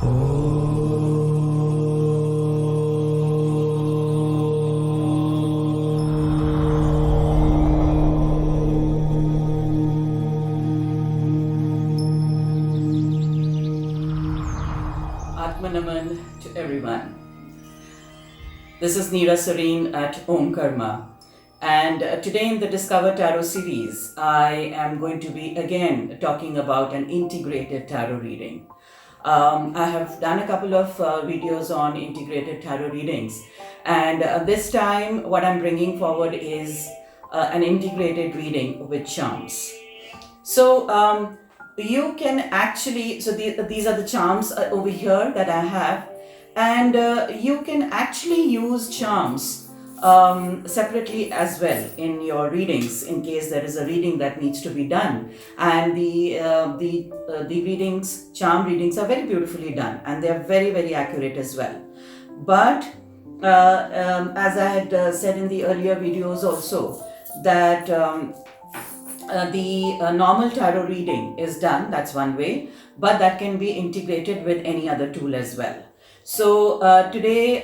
Atmanaman to everyone. This is Neera Sareen at Om Karma. And today in the Discover Tarot series, I am going to be again talking about an integrated tarot reading. I have done a couple of videos on integrated tarot readings, and this time what I'm bringing forward is an integrated reading with charms. So you can actually, these are the charms over here that I have, and you can actually use charms separately as well in your readings in case there is a reading that needs to be done. And the readings, charm readings, are very beautifully done, and they are very, very accurate as well. But as I had said in the earlier videos also, that the normal tarot reading is done, that's one way, but that can be integrated with any other tool as well. So today,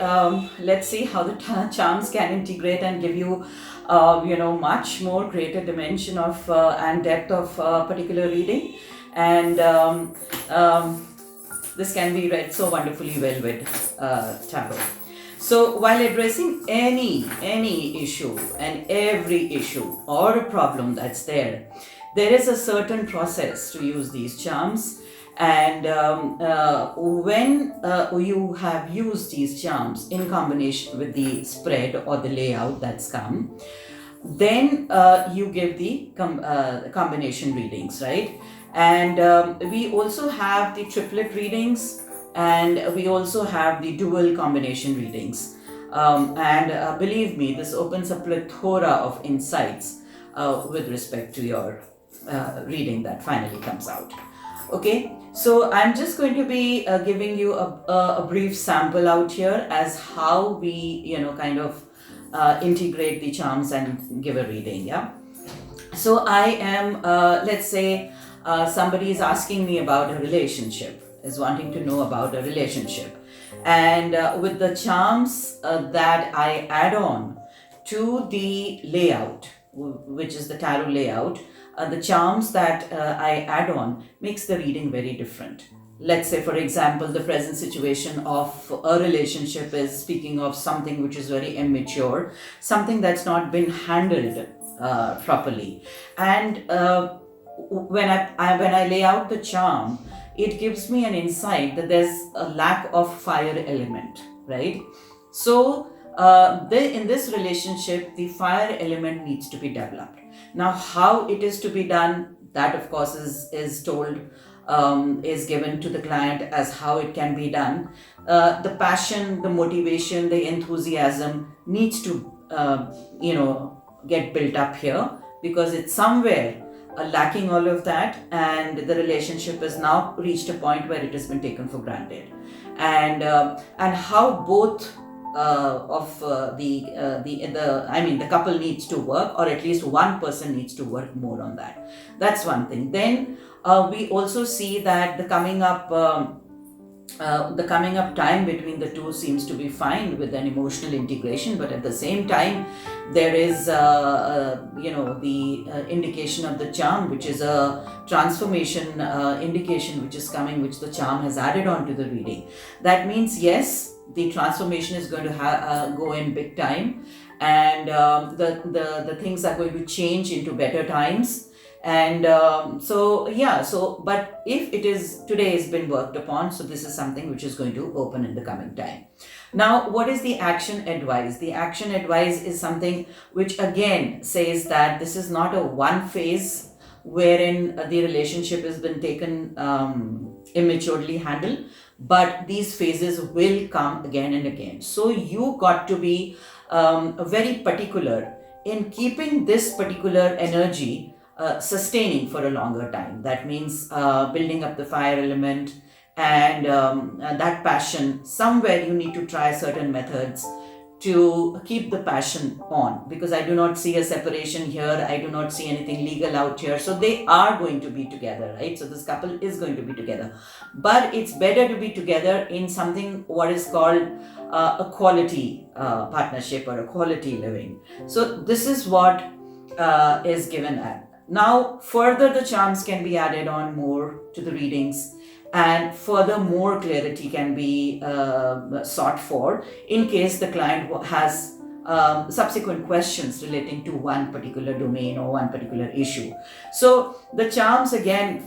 let's see how the charms can integrate and give you, much more greater dimension of and depth of particular reading. And this can be read so wonderfully well with tarot. So while addressing any issue and every issue or a problem that's there is a certain process to use these charms. And when you have used these charms in combination with the spread or the layout that's come, then you give the combination readings, right? And we also have the triplet readings, and we also have the dual combination readings. And believe me, this opens a plethora of insights with respect to your reading that finally comes out. Okay, so I'm just going to be giving you a brief sample out here as how we, integrate the charms and give a reading, yeah? So I am, let's say, somebody is asking me about a relationship, is wanting to know about a relationship. And with the charms that I add on to the layout, which is the tarot layout, the charms that I add on makes the reading very different. Let's say, for example, the present situation of a relationship is speaking of something which is very immature, something that's not been handled properly. And when I lay out the charm, it gives me an insight that there's a lack of fire element, right? So in this relationship, the fire element needs to be developed. Now, how it is to be done, that of course is told, is given to the client as how it can be done. The passion, the motivation, the enthusiasm needs to, get built up here, because it's somewhere lacking all of that, and the relationship has now reached a point where it has been taken for granted. And how both the couple needs to work, or at least one person needs to work more on that. That's one thing. Then we also see that the coming up time between the two seems to be fine with an emotional integration, but at the same time there is the indication of the charm, which is a transformation indication which is coming, which the charm has added on to the reading. That means, yes, the transformation is going to go in big time, and the things are going to change into better times. And but if it is today has been worked upon, so this is something which is going to open in the coming time. Now, what is the action advice? The action advice is something which again says that this is not a one phase wherein the relationship has been taken immaturely handled, but these phases will come again and again. So you got to be very particular in keeping this particular energy sustaining for a longer time. That means building up the fire element and that passion. Somewhere you need to try certain methods to keep the passion on, because I do not see a separation here, I do not see anything legal out here. So they are going to be together, right? So this couple is going to be together, but it's better to be together in something what is called a quality partnership or a quality living. So this is what is given at. Now further the charms can be added on more to the readings, and further more clarity can be sought for in case the client has subsequent questions relating to one particular domain or one particular issue. So the charms, again,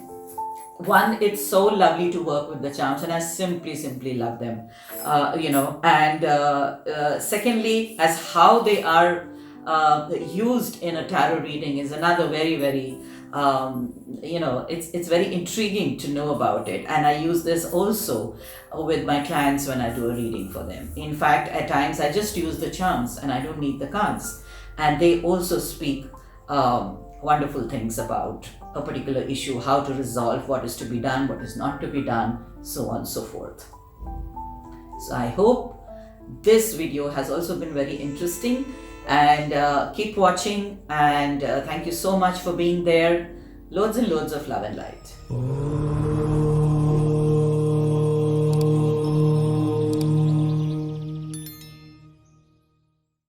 one, it's so lovely to work with the charms, and I simply love them, and secondly, as how they are used in a tarot reading is another very it's very intriguing to know about it. And I use this also with my clients when I do a reading for them. In fact, at times I just use the charms and I don't need the cards, and they also speak wonderful things about a particular issue, how to resolve, what is to be done, what is not to be done, so on and so forth. So I hope this video has also been very interesting, and keep watching, and thank you so much for being there. Loads and loads of love and light.